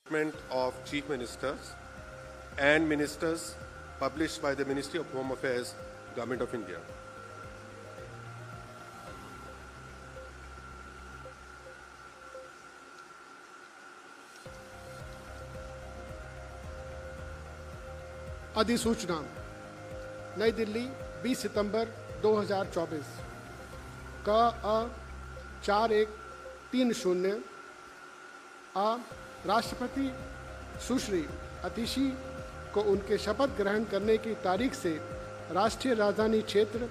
of Chief Ministers and Ministers published by the Ministry of Home Affairs, Government of India. अधिसूचना नई दिल्ली 20 सितंबर 2024 का 4130 राष्ट्रपति सुश्री आतिशी को उनके शपथ ग्रहण करने की तारीख से राष्ट्रीय राजधानी क्षेत्र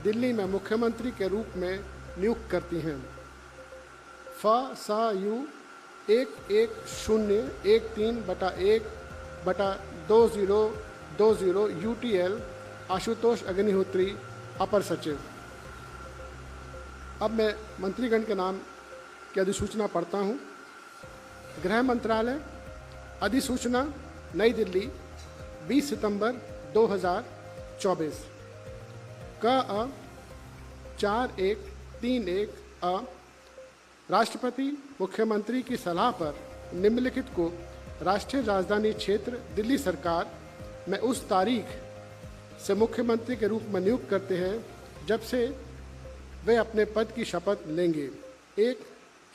दिल्ली में मुख्यमंत्री के रूप में नियुक्त करती हैं। फ़.स.यू 1113/1/2020 UTL आशुतोष अग्निहोत्री, अपर सचिव। अब मैं मंत्रीगण के नाम की अधिसूचना पढ़ता हूँ। गृह मंत्रालय, अधिसूचना नई दिल्ली 20 सितंबर 2024 का 4131 राष्ट्रपति मुख्यमंत्री की सलाह पर निम्नलिखित को राष्ट्रीय राजधानी क्षेत्र दिल्ली सरकार में उस तारीख से मुख्यमंत्री के रूप में नियुक्त करते हैं जब से वे अपने पद की शपथ लेंगे। 1.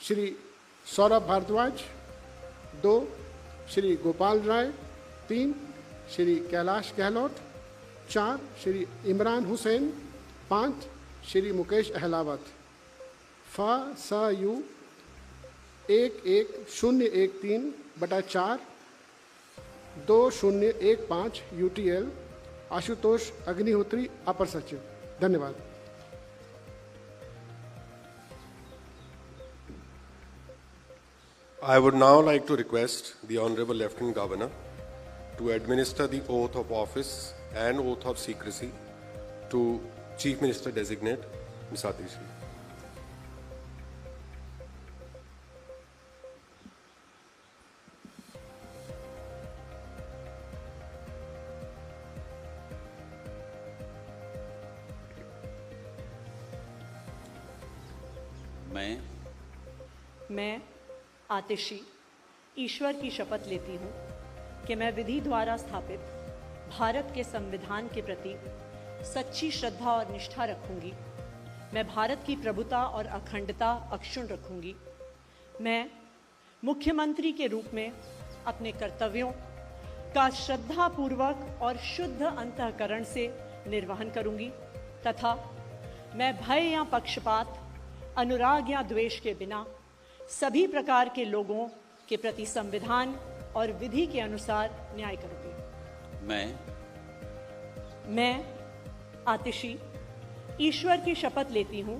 श्री सौरभ भारद्वाज। 2. श्री गोपाल राय। 3. श्री कैलाश गहलोत। 4. श्री इमरान हुसैन। 5. श्री मुकेश अहलावत। फ़.स.यू 1113/4/2015 UTL आशुतोष अग्निहोत्री, अपर सचिव। धन्यवाद। I would now like to request the Honorable Lieutenant Governor to administer the oath of office and oath of secrecy to Chief Minister Designate Ms. Atishi. मैं आतिशी ईश्वर की शपथ लेती हूँ कि मैं विधि द्वारा स्थापित भारत के संविधान के प्रति सच्ची श्रद्धा और निष्ठा रखूंगी। मैं भारत की प्रभुता और अखंडता अक्षुण्ण रखूंगी। मैं मुख्यमंत्री के रूप में अपने कर्तव्यों का श्रद्धापूर्वक और शुद्ध अंतःकरण से निर्वहन करूंगी तथा मैं भय या पक्षपात, अनुराग या द्वेष के बिना सभी प्रकार के लोगों के प्रति संविधान और विधि के अनुसार न्याय करूंगी। मैं आतिशी ईश्वर की शपथ लेती हूं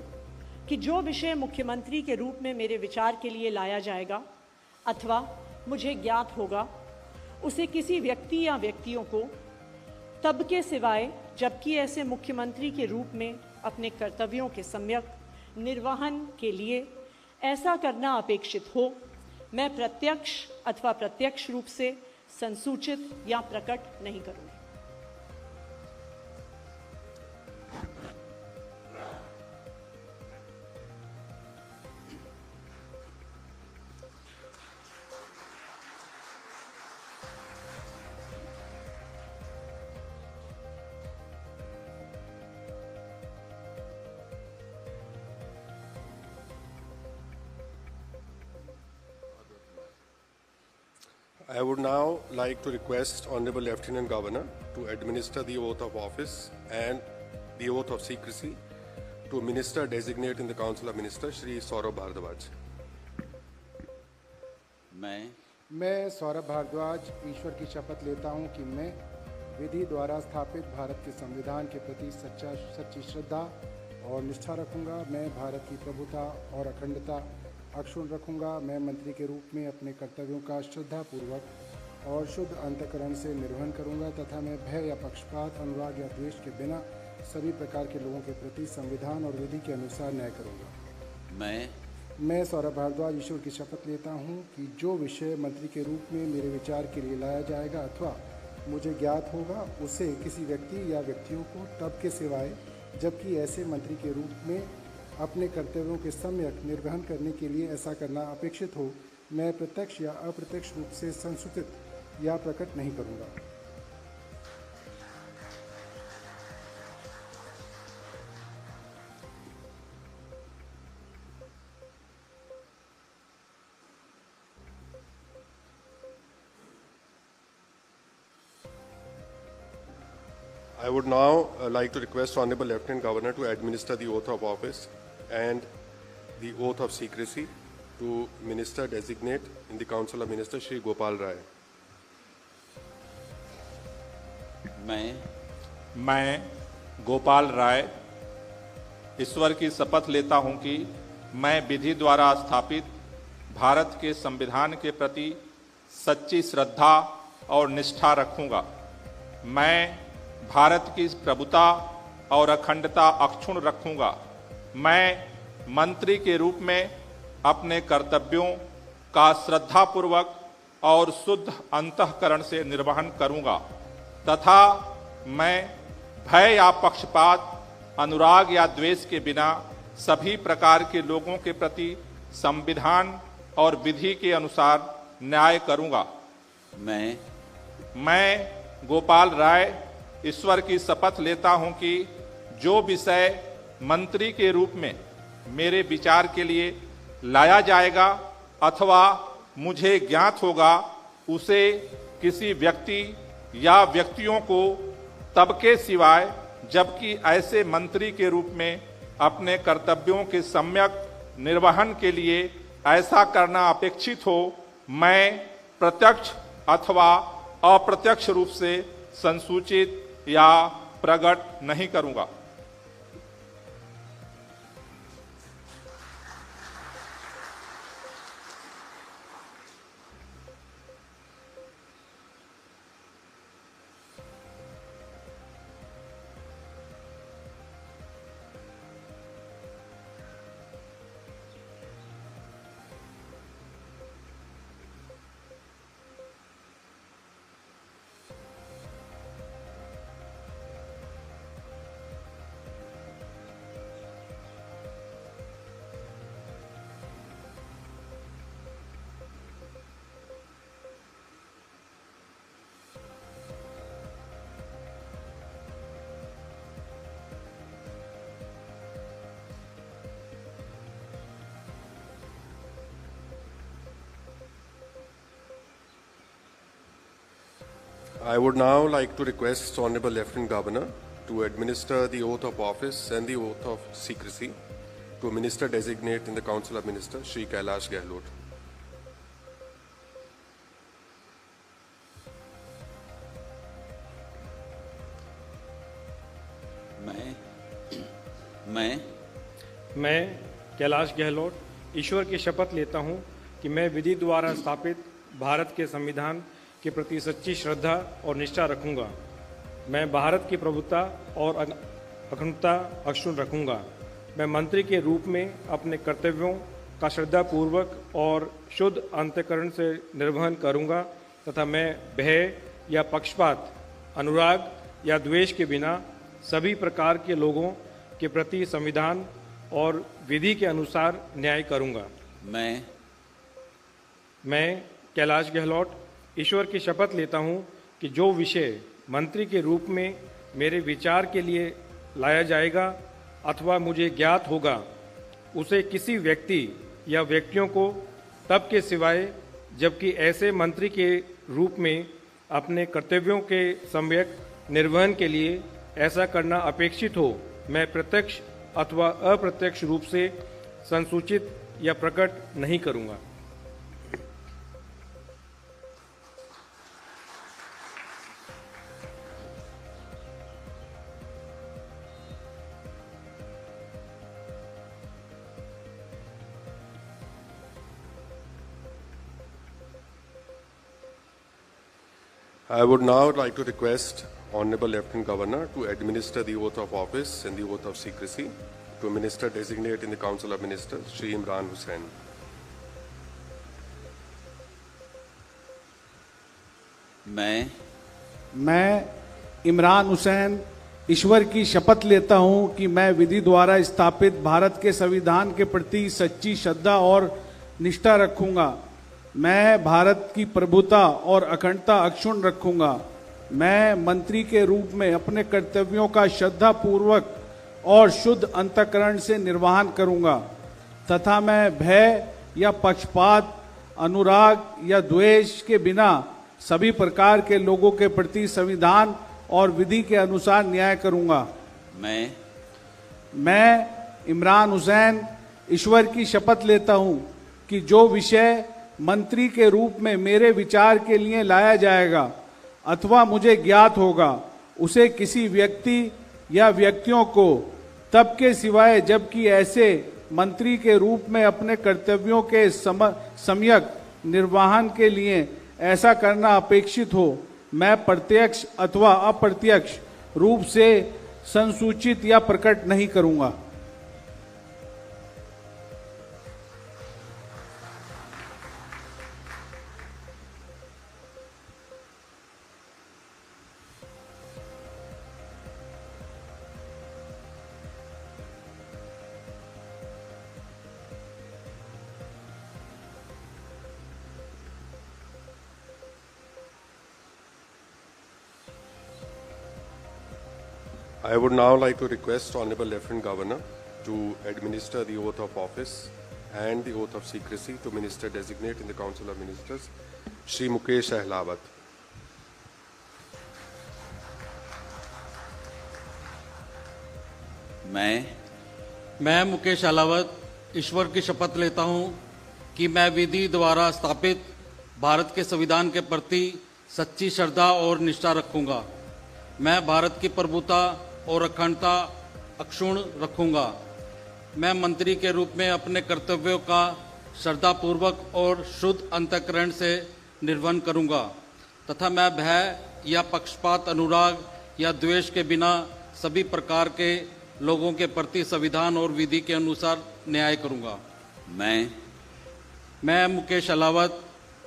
कि जो विषय मुख्यमंत्री के रूप में मेरे विचार के लिए लाया जाएगा अथवा मुझे ज्ञात होगा, उसे किसी व्यक्ति या व्यक्तियों को तब के सिवाय जबकि ऐसे मुख्यमंत्री के रूप में अपने कर्तव्यों के सम्यक निर्वहन के लिए ऐसा करना अपेक्षित हो, मैं प्रत्यक्ष अथवा प्रत्यक्ष रूप से संसूचित या प्रकट नहीं करूंगी। I would now like to request Honorable Lieutenant Governor to administer the oath of office and the oath of secrecy to Minister Designate in the Council of Ministers, Shri Saurabh Bhardwaj. मैं सौरभ भारद्वाज ईश्वर की शपथ लेता हूं कि मैं विधि द्वारा स्थापित भारत के संविधान के प्रति सच्ची श्रद्धा और निष्ठा रखूंगा। मैं भारत की प्रभुता और अखंडता अक्षुण्ण रखूंगा। मैं मंत्री के रूप में अपने कर्तव्यों का श्रद्धापूर्वक और शुद्ध अंतःकरण से निर्वहन करूंगा तथा मैं भय या पक्षपात, अनुराग या द्वेष के बिना सभी प्रकार के लोगों के प्रति संविधान और विधि के अनुसार न्याय करूंगा। मैं सौरभ भारद्वाज ईश्वर की शपथ लेता हूं कि जो विषय मंत्री के रूप में मेरे विचार के लिए लाया जाएगा अथवा मुझे ज्ञात होगा, उसे किसी व्यक्ति या व्यक्तियों को तब के सिवाय जबकि ऐसे मंत्री के रूप में अपने कर्तव्यों के सम्यक निर्वहन करने के लिए ऐसा करना अपेक्षित हो, मैं प्रत्यक्ष या अप्रत्यक्ष रूप से संसूचित या प्रकट नहीं करूँगा। I would now like to request Honorable Lieutenant Governor to administer the oath of office and the oath of secrecy to Minister Designate in the Council of Ministers, Shri Gopal Rai. मैं गोपाल राय ईश्वर की शपथ लेता हूं कि मैं विधि द्वारा स्थापित भारत के संविधान के प्रति सच्ची श्रद्धा और निष्ठा रखूंगा। मैं भारत की प्रभुता और अखंडता अक्षुण्ण रखूंगा। मैं मंत्री के रूप में अपने कर्तव्यों का श्रद्धापूर्वक और शुद्ध अंतःकरण से निर्वहन करूंगा तथा मैं भय या पक्षपात, अनुराग या द्वेष के बिना सभी प्रकार के लोगों के प्रति संविधान और विधि के अनुसार न्याय करूंगा। मैं गोपाल राय ईश्वर की शपथ लेता हूं कि जो विषय मंत्री के रूप में मेरे विचार के लिए लाया जाएगा अथवा मुझे ज्ञात होगा, उसे किसी व्यक्ति या व्यक्तियों को तब के सिवाय जबकि ऐसे मंत्री के रूप में अपने कर्तव्यों के सम्यक निर्वहन के लिए ऐसा करना अपेक्षित हो, मैं प्रत्यक्ष अथवा अप्रत्यक्ष रूप से संसूचित या प्रकट नहीं करूंगा। I would now like to request Honorable Lieutenant Governor to administer the oath of office and the oath of secrecy to Minister Designate in the Council of Ministers, Shri Kailash Gehlot. मैं कैलाश गहलोत ईश्वर की शपथ लेता हूं कि मैं विधि द्वारा स्थापित भारत के संविधान के प्रति सच्ची श्रद्धा और निष्ठा रखूंगा। मैं भारत की प्रभुता और अखंडता अक्षुण्ण रखूंगा। मैं मंत्री के रूप में अपने कर्तव्यों का श्रद्धापूर्वक और शुद्ध अंतःकरण से निर्वहन करूंगा तथा मैं भय या पक्षपात, अनुराग या द्वेष के बिना सभी प्रकार के लोगों के प्रति संविधान और विधि के अनुसार न्याय करूंगा। मैं कैलाश गहलोत ईश्वर की शपथ लेता हूं कि जो विषय मंत्री के रूप में मेरे विचार के लिए लाया जाएगा अथवा मुझे ज्ञात होगा, उसे किसी व्यक्ति या व्यक्तियों को तब के सिवाय जबकि ऐसे मंत्री के रूप में अपने कर्तव्यों के सम्यक निर्वहन के लिए ऐसा करना अपेक्षित हो, मैं प्रत्यक्ष अथवा अप्रत्यक्ष रूप से संसूचित या प्रकट नहीं करूंगा। I would now like to request Honorable Lieutenant Governor to administer the oath of office and the oath of secrecy to Minister Designate in the Council of Ministers, Shri Imran Hussain. मैं इमरान हुसैन ईश्वर की शपथ लेता हूं कि मैं विधि द्वारा स्थापित भारत के संविधान के प्रति सच्ची श्रद्धा और निष्ठा रखूंगा। मैं भारत की प्रभुता और अखंडता अक्षुण्ण रखूंगा। मैं मंत्री के रूप में अपने कर्तव्यों का श्रद्धापूर्वक और शुद्ध अंतःकरण से निर्वहन करूंगा तथा मैं भय या पक्षपात, अनुराग या द्वेष के बिना सभी प्रकार के लोगों के प्रति संविधान और विधि के अनुसार न्याय करूंगा। मैं इमरान हुसैन ईश्वर की शपथ लेता हूं कि जो विषय मंत्री के रूप में मेरे विचार के लिए लाया जाएगा अथवा मुझे ज्ञात होगा, उसे किसी व्यक्ति या व्यक्तियों को तब के सिवाय जबकि ऐसे मंत्री के रूप में अपने कर्तव्यों के सम्यक निर्वहन के लिए ऐसा करना अपेक्षित हो, मैं प्रत्यक्ष अथवा अप्रत्यक्ष रूप से संसूचित या प्रकट नहीं करूंगा। I would now like to request Honorable Lieutenant Governor to administer the oath of office and the oath of secrecy to Minister Designate in the Council of Ministers, Shri Mukesh Ahlawat. मैं मुकेश अहलावत ईश्वर की शपथ लेता हूं कि मैं विधि द्वारा स्थापित भारत के संविधान के प्रति सच्ची श्रद्धा और निष्ठा रखूंगा। मैं भारत की प्रभुता और अखंडता अक्षुण्ण रखूंगा। मैं मंत्री के रूप में अपने कर्तव्यों का श्रद्धापूर्वक और शुद्ध अंतःकरण से निर्वहन करूंगा तथा मैं भय या पक्षपात, अनुराग या द्वेष के बिना सभी प्रकार के लोगों के प्रति संविधान और विधि के अनुसार न्याय करूंगा। मैं मुकेश अहलावत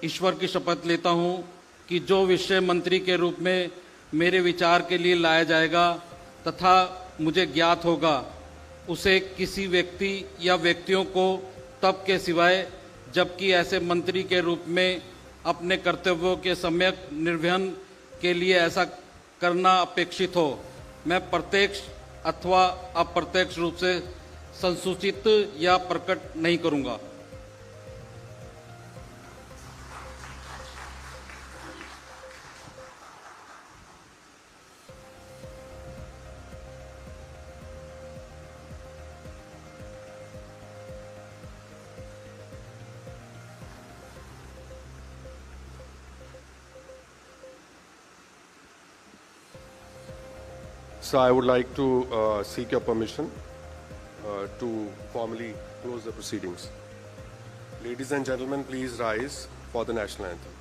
ईश्वर की शपथ लेता हूं कि जो विषय मंत्री के रूप में मेरे विचार के लिए लाया जाएगा तथा मुझे ज्ञात होगा, उसे किसी व्यक्ति या व्यक्तियों को तब के सिवाय जबकि ऐसे मंत्री के रूप में अपने कर्तव्यों के सम्यक निर्वहन के लिए ऐसा करना अपेक्षित हो, मैं प्रत्यक्ष अथवा अप्रत्यक्ष रूप से संसूचित या प्रकट नहीं करूंगा। So I would like to seek your permission to formally close the proceedings. Ladies and gentlemen, please rise for the national anthem.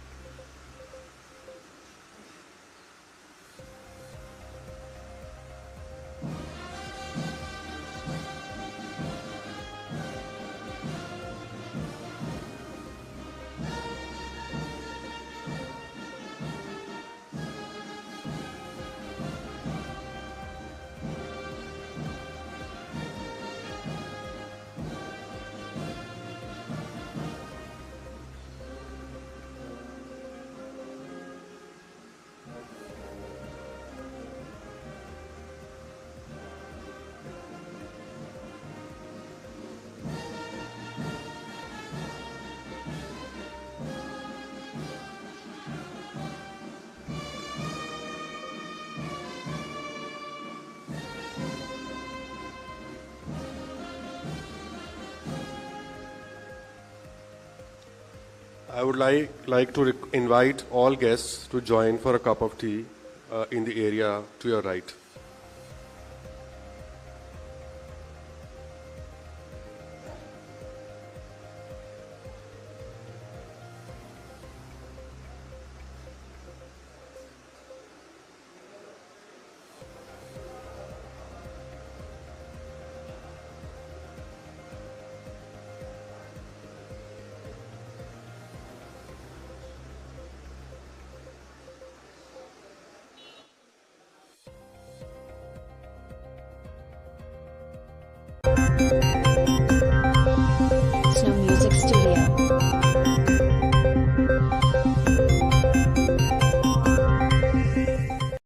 I would like to invite all guests to join for a cup of tea in the area to your right. Thank you.